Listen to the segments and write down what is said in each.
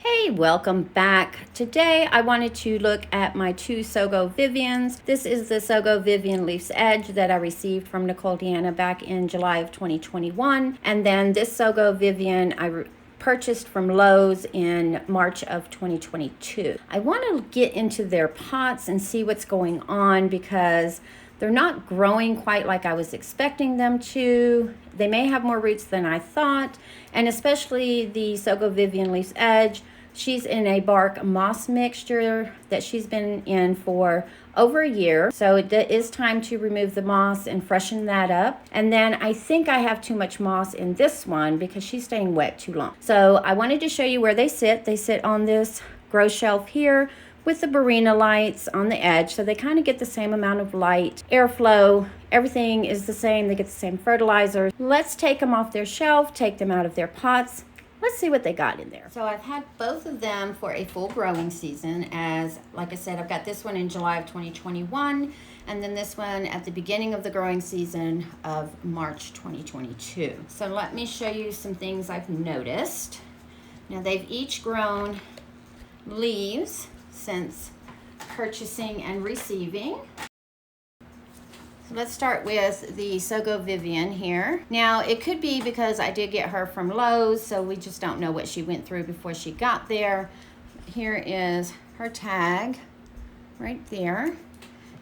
Hey, welcome back. Today I wanted to look at my two Sogo Viviens. This is the Sogo Vivien Leaf's Edge that I received from Nicole Deanna back in July of 2021. And then this Sogo Vivien I purchased from Lowe's in March of 2022. I want to get into their pots and see what's going on because they're not growing quite like I was expecting them to. They may have more roots than I thought, and especially the Sogo Vivien Leaf's Edge. She's in a bark moss mixture that she's been in for over a year. So it is time to remove the moss and freshen that up. And then I think I have too much moss in this one because she's staying wet too long. So I wanted to show you where they sit. They sit on this grow shelf here with the Barina lights on the edge. So they kind of get the same amount of light, airflow, everything is the same. They get the same fertilizer. Let's take them off their shelf, take them out of their pots. Let's see what they got in there. So I've had both of them for a full growing season. Like I said, I've got this one in July of 2021, and then this one at the beginning of the growing season of March 2022. So let me show you some things I've noticed. Now they've each grown leaves since purchasing and receiving. So let's start with the Sogo Vivien here. Now it could be because I did get her from Lowe's, so we just don't know what she went through before she got there. Here is her tag right there.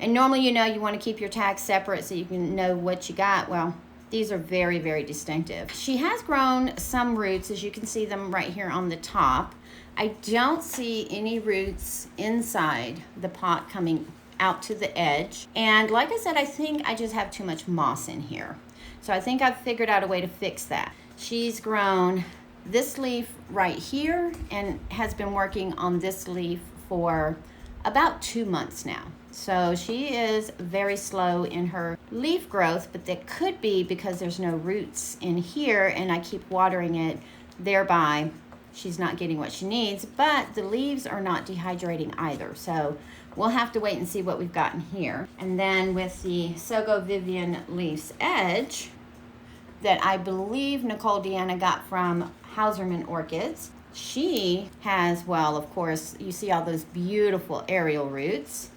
And normally, you want to keep your tags separate so you can know what you got. Well, these are very, very distinctive. She has grown some roots, as you can see them right here on the top. I don't see any roots inside the pot coming out to the edge. And like I said, I think I just have too much moss in here. So I think I've figured out a way to fix that. She's grown this leaf right here and has been working on this leaf for about 2 months now. So she is very slow in her leaf growth, but that could be because there's no roots in here and I keep watering it, thereby she's not getting what she needs, but the leaves are not dehydrating either. So we'll have to wait and see what we've got in here. And then with the Sogo Vivien Leaf's Edge that I believe Nicole Deanna got from Hauserman Orchids, she has, well, of course, you see all those beautiful aerial roots.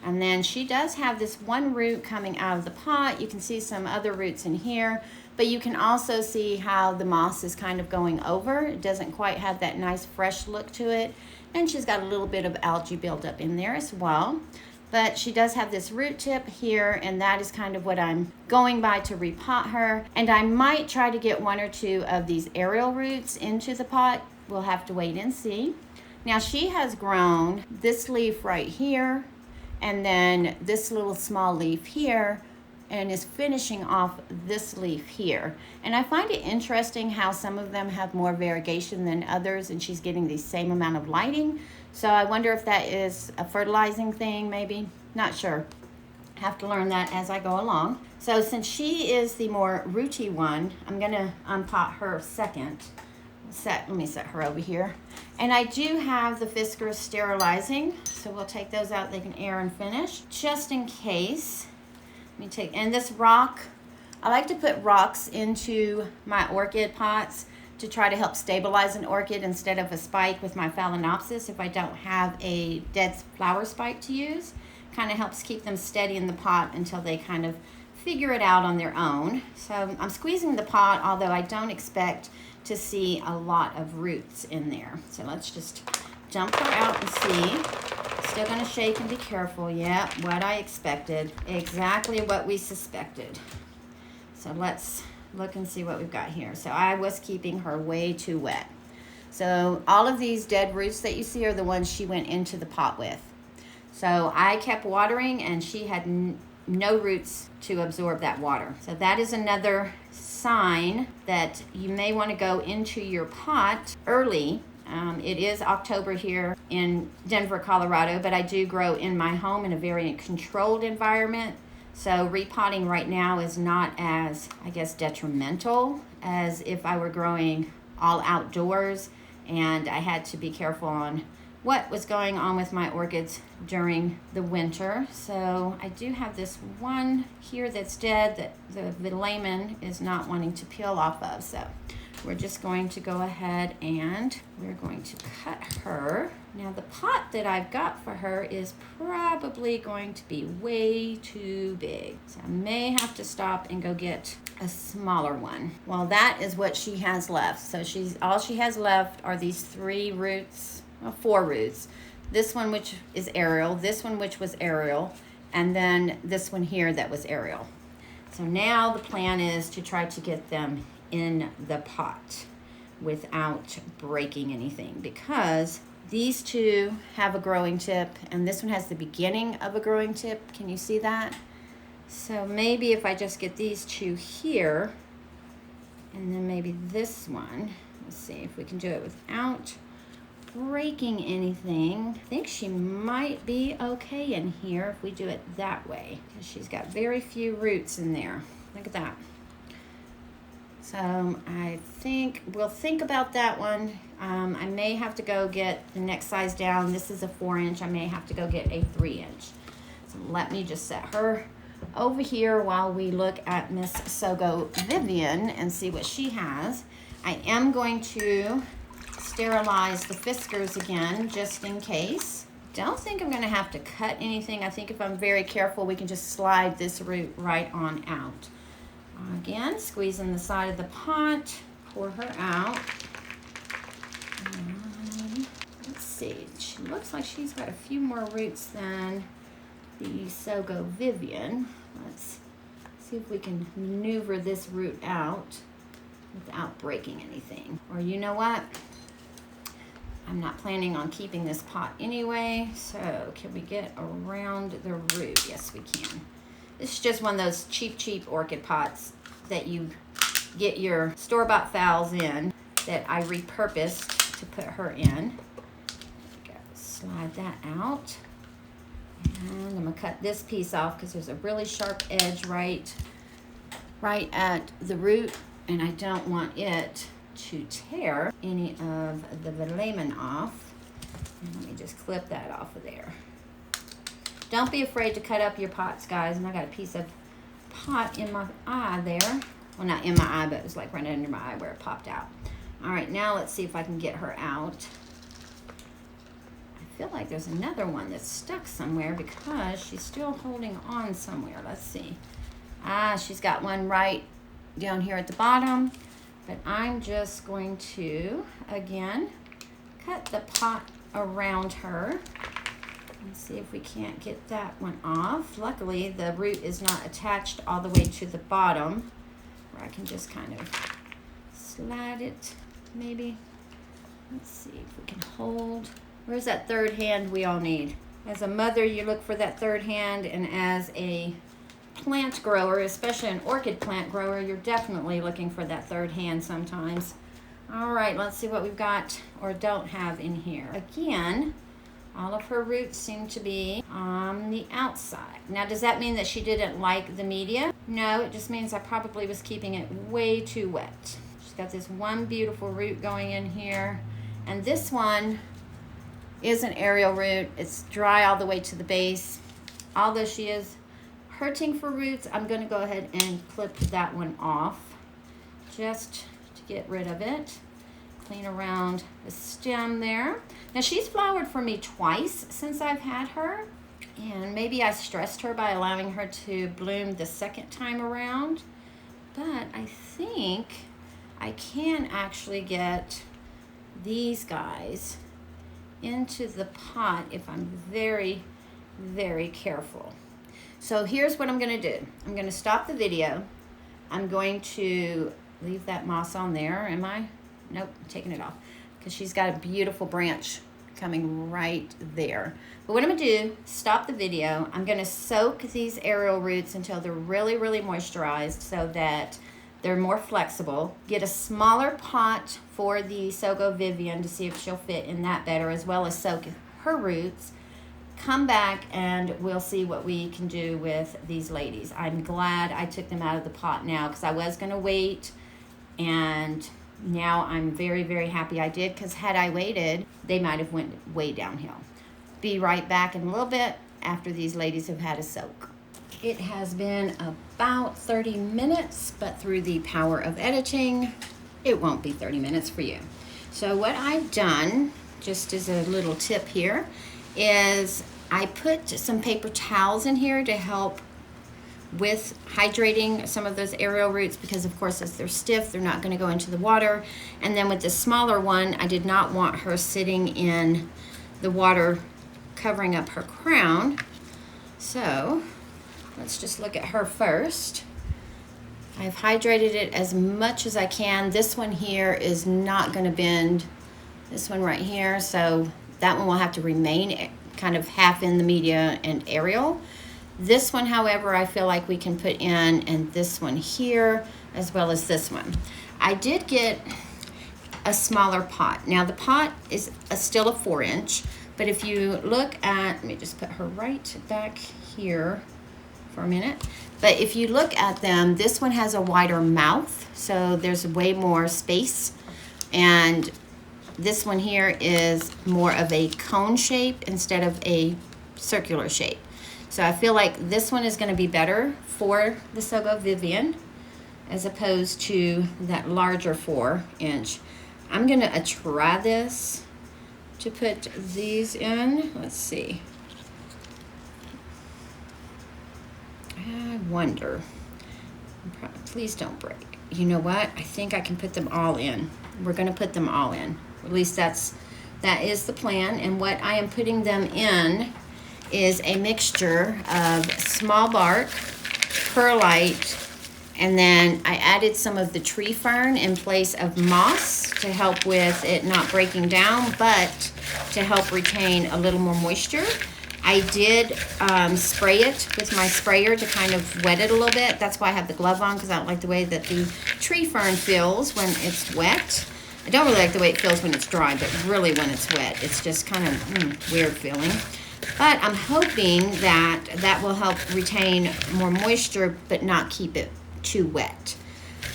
And then she does have this one root coming out of the pot. You can see some other roots in here, but you can also see how the moss is kind of going over. It doesn't quite have that nice fresh look to it. And she's got a little bit of algae buildup in there as well. But she does have this root tip here, and that is kind of what I'm going by to repot her. And I might try to get 1 or 2 of these aerial roots into the pot. We'll have to wait and see. Now she has grown this leaf right here, and then this little small leaf here, and is finishing off this leaf here. And I find it interesting how some of them have more variegation than others, and she's getting the same amount of lighting. So I wonder if that is a fertilizing thing, maybe. Not sure. Have to learn that as I go along. So since she is the more rooty one, I'm gonna unpot her second. Let me set her over here. And I do have the Fiskars sterilizing, so we'll take those out. They can air and finish, just in case. Let me take, and this rock, I like to put rocks into my orchid pots to try to help stabilize an orchid instead of a spike with my Phalaenopsis if I don't have a dead flower spike to use. Kind of helps keep them steady in the pot until they kind of figure it out on their own. So I'm squeezing the pot, although I don't expect to see a lot of roots in there. So let's just dump her out and see. Still gonna shake and be careful. Yeah, what I expected. Exactly what we suspected. So let's look and see what we've got here. So I was keeping her way too wet. So all of these dead roots that you see are the ones she went into the pot with. So I kept watering and she had no roots to absorb that water. So that is another sign that you may want to go into your pot early. It is October here in Denver, Colorado, but I do grow in my home in a very controlled environment. So repotting right now is not as, I guess, detrimental as if I were growing all outdoors and I had to be careful on what was going on with my orchids during the winter. So I do have this one here that's dead that the velamen is not wanting to peel off of. So we're just going to go ahead and we're going to cut her. Now the pot that I've got for her is probably going to be way too big. So I may have to stop and go get a smaller one. Well, that is what she has left. So all she has left are these 3 roots, well, 4 roots. This one which is aerial, this one which was aerial, and then this one here that was aerial. So now the plan is to try to get them in the pot without breaking anything, because these 2 have a growing tip and this one has the beginning of a growing tip. Can you see that? So maybe if I just get these 2 here and then maybe this one, let's see if we can do it without breaking anything. I think she might be okay in here if we do it that way, because she's got very few roots in there. Look at that. So I think we'll think about that one. I may have to go get the next size down. This is a 4-inch. I may have to go get a 3-inch. So let me just set her over here while we look at Miss Sogo Vivien and see what she has. I am going to sterilize the fiskers again just in case. Don't think I'm going to have to cut anything. I think if I'm very careful, we can just slide this root right on out. Again, squeezing the side of the pot, pour her out. Let's see, she looks like she's got a few more roots than the Sogo Vivien. Let's see if we can maneuver this root out without breaking anything. Or you know what? I'm not planning on keeping this pot anyway, so can we get around the root? Yes, we can. This is just one of those cheap orchid pots that you get your store-bought phals in that I repurposed to put her in. Slide that out. And I'm going to cut this piece off because there's a really sharp edge right at the root, and I don't want it to tear any of the velamen off. And let me just clip that off of there. Don't be afraid to cut up your pots, guys. And I got a piece of pot in my eye there. Well, not in my eye, but it was like right under my eye where it popped out. All right, now let's see if I can get her out. I feel like there's another one that's stuck somewhere because she's still holding on somewhere. Let's see. She's got one right down here at the bottom. But I'm just going to, again, cut the pot around her. Let's see if we can't get that one off. Luckily, the root is not attached all the way to the bottom, where I can just kind of slide it, maybe. Let's see if we can hold. Where's that 3rd hand we all need? As a mother, you look for that 3rd hand, and as a plant grower, especially an orchid plant grower, you're definitely looking for that 3rd hand sometimes. All right, let's see what we've got or don't have in here. Again, all of her roots seem to be on the outside. Now, does that mean that she didn't like the media? No, it just means I probably was keeping it way too wet. She's got this one beautiful root going in here, and this one is an aerial root. It's dry all the way to the base. Although she is hurting for roots, I'm going to go ahead and clip that one off just to get rid of it. Clean around the stem there. Now, she's flowered for me twice since I've had her, and maybe I stressed her by allowing her to bloom the 2nd time around, but I think I can actually get these guys into the pot if I'm very, very careful. So here's what I'm going to do. I'm going to stop the video. I'm going to leave that moss on there. Am I? Nope, I'm taking it off because she's got a beautiful branch coming right there. But what I'm going to do, stop the video. I'm going to soak these aerial roots until they're really, really moisturized so that they're more flexible. Get a smaller pot for the Sogo Vivien to see if she'll fit in that better, as well as soak her roots. Come back and we'll see what we can do with these ladies. I'm glad I took them out of the pot now because I was going to wait, and now I'm very, very happy I did, because had I waited, they might have went way downhill. Be right back in a little bit after these ladies have had a soak. It has been about 30 minutes, but through the power of editing, it won't be 30 minutes for you. So what I've done, just as a little tip here, is I put some paper towels in here to help with hydrating some of those aerial roots, because of course as they're stiff, they're not going to go into the water. And then with the smaller one, I did not want her sitting in the water covering up her crown. So let's just look at her first. I've hydrated it as much as I can. This one here is not going to bend. This one right here, so that one will have to remain kind of half in the media and aerial. This one, however, I feel like we can put in, and this one here, as well as this one. I did get a smaller pot. Now the pot is still a 4-inch, but if you look at, let me just put her right back here for a minute. But if you look at them, this one has a wider mouth, so there's way more space. And this one here is more of a cone shape instead of a circular shape. So I feel like this one is going to be better for the Sogo Vivien as opposed to that larger 4-inch. I'm going to try this to put these in. Let's see. I wonder. Please don't break. You know what? I think I can put them all in. We're going to put them all in. At least that is the plan. And what I am putting them in is a mixture of small bark, perlite, and then I added some of the tree fern in place of moss to help with it not breaking down, but to help retain a little more moisture. I did spray it with my sprayer to kind of wet it a little bit. That's why I have the glove on, because I don't like the way that the tree fern feels when it's wet. I don't really like the way it feels when it's dry, but really when it's wet, it's just kind of weird feeling. But I'm hoping that that will help retain more moisture, but not keep it too wet.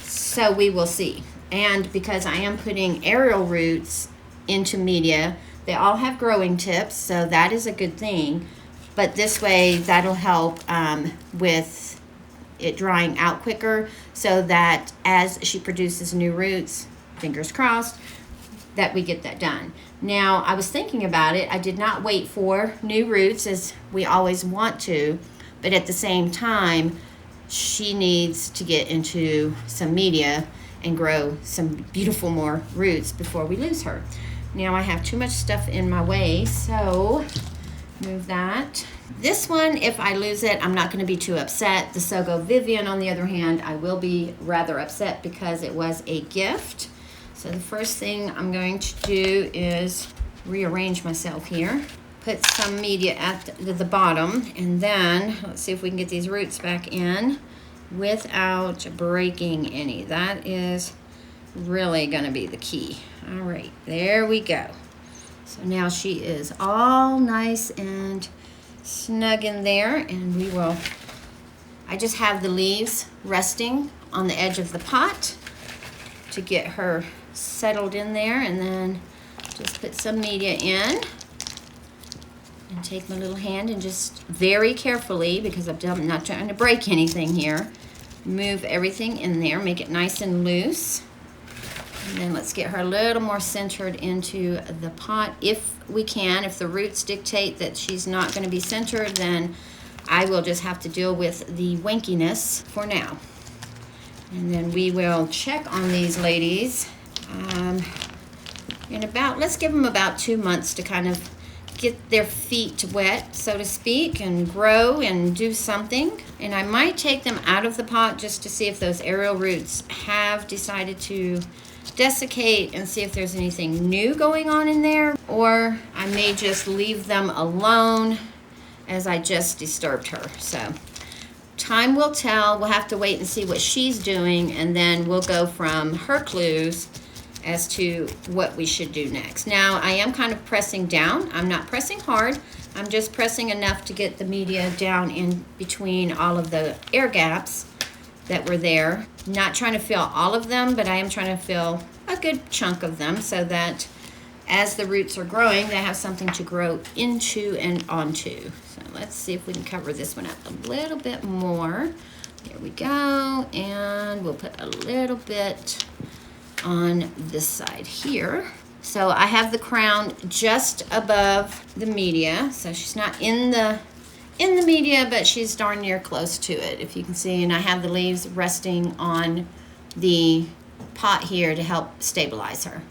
So we will see. And because I am putting aerial roots into media, they all have growing tips, so that is a good thing. But this way, that'll help with it drying out quicker, so that as she produces new roots, fingers crossed, that we get that done. Now, I was thinking about it. I did not wait for new roots as we always want to, but at the same time, she needs to get into some media and grow some beautiful more roots before we lose her. Now I have too much stuff in my way, so move that. This one, if I lose it, I'm not going to be too upset. The Sogo Vivien, on the other hand, I will be rather upset because it was a gift. So the first thing I'm going to do is rearrange myself here. Put some media at the bottom, and then let's see if we can get these roots back in without breaking any. That is really going to be the key. All right, there we go. So now she is all nice and snug in there, and we will, I just have the leaves resting on the edge of the pot to get her settled in there, and then just put some media in and take my little hand and just very carefully, because I'm not trying to break anything here, move everything in there, make it nice and loose. And then let's get her a little more centered into the pot if we can. If the roots dictate that she's not going to be centered, then I will just have to deal with the wankiness for now. And then we will check on these ladies in about, let's give them about 2 months to kind of get their feet wet, so to speak, and grow and do something. And I might take them out of the pot just to see if those aerial roots have decided to desiccate and see if there's anything new going on in there, or I may just leave them alone as I just disturbed her. So time will tell. We'll have to wait and see what she's doing, and then we'll go from her clues as to what we should do next. Now, I am kind of pressing down. I'm not pressing hard. I'm just pressing enough to get the media down in between all of the air gaps that were there. Not trying to fill all of them, but I am trying to fill a good chunk of them so that as the roots are growing, they have something to grow into and onto. So let's see if we can cover this one up a little bit more. There we go. And we'll put a little bit on this side here. So I have the crown just above the media. So she's not in the media, but she's darn near close to it, if you can see. And I have the leaves resting on the pot here to help stabilize her.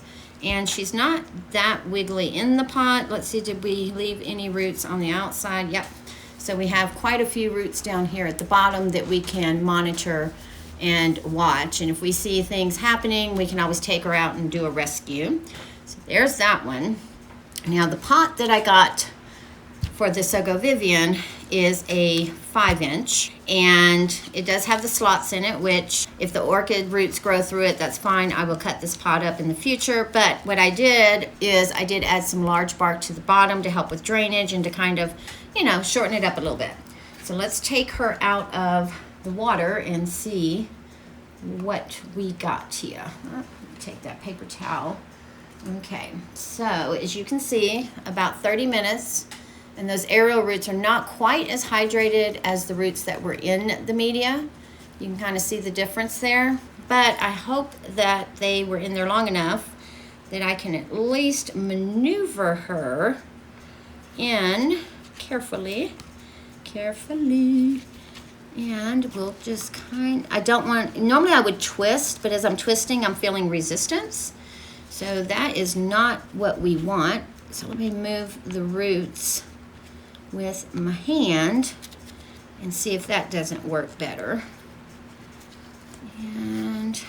And she's not that wiggly in the pot. Let's see, did we leave any roots on the outside? Yep. So we have quite a few roots down here at the bottom that we can monitor and watch. And if we see things happening, we can always take her out and do a rescue. So there's that one. Now the pot that I got for the Sogo Vivien is a 5-inch, and it does have the slots in it, which if the orchid roots grow through it, that's fine. I will cut this pot up in the future. But what I did is I did add some large bark to the bottom to help with drainage and to kind of, you know, shorten it up a little bit. So let's take her out of the water and see what we got here. Take that paper towel. Okay, so as you can see, about 30 minutes, and those aerial roots are not quite as hydrated as the roots that were in the media. You can kind of see the difference there, but I hope that they were in there long enough that I can at least maneuver her in carefully, and we'll just I don't want, normally I would twist, but as I'm twisting, I'm feeling resistance. So that is not what we want. So let me move the roots with my hand and see if that doesn't work better. And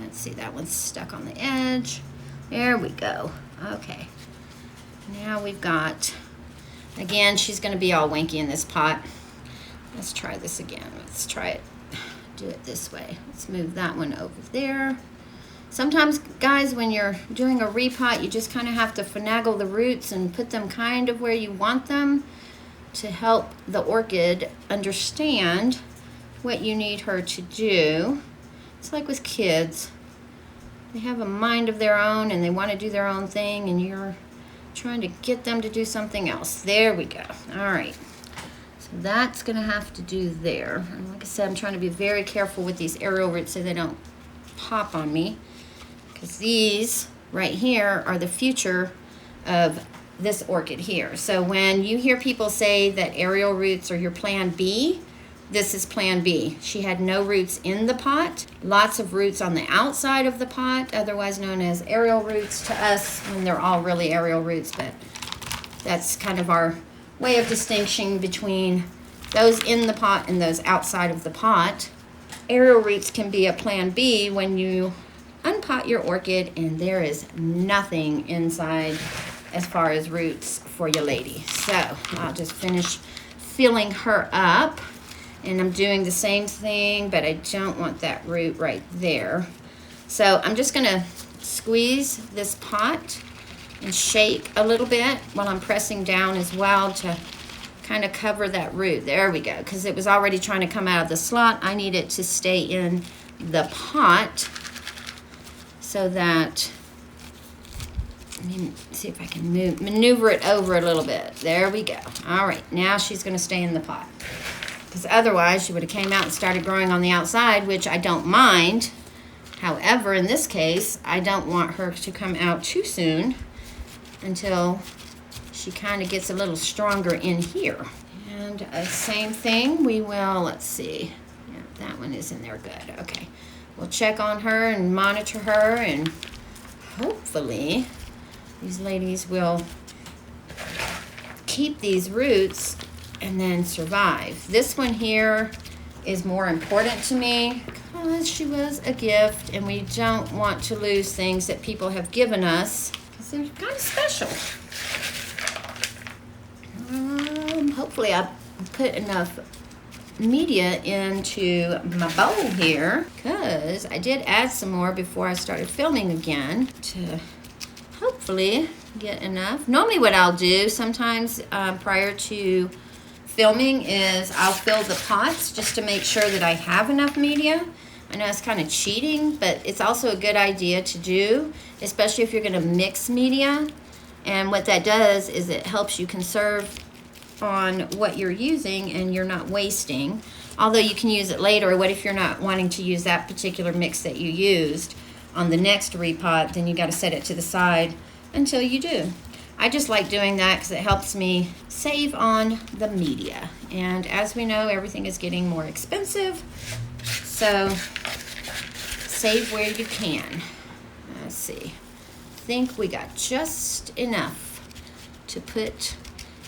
let's see, that one's stuck on the edge. There we go. Okay. Now we've got, again, she's going to be all wanky in this pot. Let's try this again. Let's try it. Do it this way. Let's move that one over there. Sometimes, guys, when you're doing a repot, you just kind of have to finagle the roots and put them kind of where you want them to help the orchid understand what you need her to do. It's like with kids. They have a mind of their own and they want to do their own thing, and you're trying to get them to do something else. There we go. All right. So that's going to have to do there. And like I said, I'm trying to be very careful with these aerial roots so they don't pop on me, because these right here are the future of this orchid here. So when you hear people say that aerial roots are your plan B, this is plan B. She had no roots in the pot, lots of roots on the outside of the pot, otherwise known as aerial roots to us, when they're all really aerial roots, but that's kind of our way of distinction between those in the pot and those outside of the pot. Aerial roots can be a plan B when you unpot your orchid and there is nothing inside as far as roots for your lady. So I'll just finish filling her up, and I'm doing the same thing, but I don't want that root right there. So I'm just gonna squeeze this pot and shake a little bit while I'm pressing down as well to kind of cover that root. There we go, because it was already trying to come out of the slot. I need it to stay in the pot so that, let me see if I can maneuver it over a little bit. There we go. All right, now she's going to stay in the pot, because otherwise she would have came out and started growing on the outside, which I don't mind. However, in this case, I don't want her to come out too soon until she kind of gets a little stronger in here. And same thing, we will, let's see. Yeah, that one is in there good. Okay. We'll check on her and monitor her, and hopefully these ladies will keep these roots and then survive. This one here is more important to me because she was a gift, and we don't want to lose things that people have given us because they're kind of special. Hopefully I put enough media into my bowl here, because I did add some more before I started filming again to hopefully get enough. Normally what I'll do sometimes prior to filming is I'll fill the pots just to make sure that I have enough media. I know it's kind of cheating, but it's also a good idea to do, especially if you're going to mix media. And what that does is it helps you conserve on what you're using and you're not wasting. Although you can use it later. What if you're not wanting to use that particular mix that you used? on the next repot, then you got to set it to the side until you do. I just like doing that because it helps me save on the media. And as we know, everything is getting more expensive. So save where you can. Let's see. I think we got just enough to put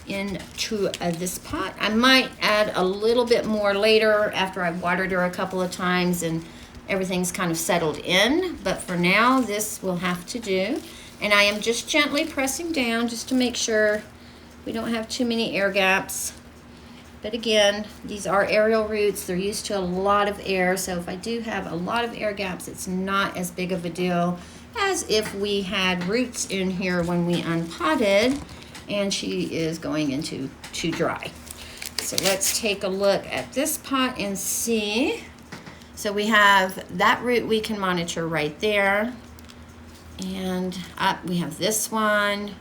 into this pot. I might add a little bit more later after I've watered her a couple of times and everything's kind of settled in. But for now, this will have to do. And I am just gently pressing down just to make sure we don't have too many air gaps. But again, these are aerial roots. They're used to a lot of air. So if I do have a lot of air gaps, it's not as big of a deal as if we had roots in here when we unpotted and she is going into too dry. So let's take a look at this pot and see. So we have that root we can monitor right there. And we have this one.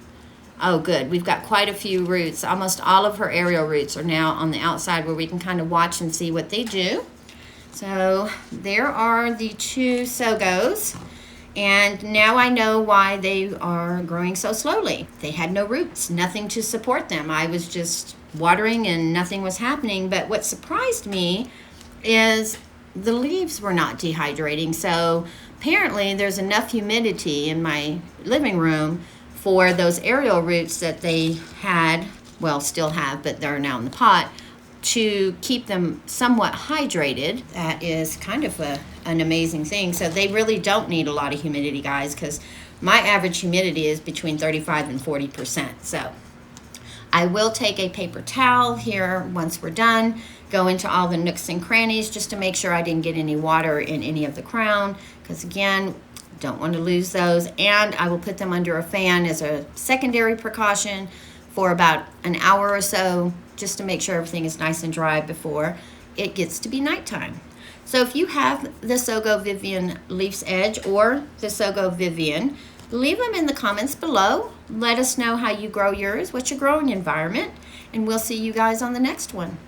Oh, good. We've got quite a few roots. Almost all of her aerial roots are now on the outside where we can kind of watch and see what they do. So there are the 2 Sogos. And now I know why they are growing so slowly. They had no roots, nothing to support them. I was just watering and nothing was happening. But what surprised me is the leaves were not dehydrating. So apparently there's enough humidity in my living room for those aerial roots that they had, well, still have, but they're now in the pot, to keep them somewhat hydrated. That is kind of an amazing thing. So they really don't need a lot of humidity, guys, because my average humidity is between 35 and 40%. So I will take a paper towel here once we're done, go into all the nooks and crannies just to make sure I didn't get any water in any of the crown, because again, don't want to lose those. And I will put them under a fan as a secondary precaution for about an hour or so, just to make sure everything is nice and dry before it gets to be nighttime. So if you have the Sogo Vivien Leaf's Edge or the Sogo Vivien, leave them in the comments below. Let us know how you grow yours, what's your growing environment, and we'll see you guys on the next one.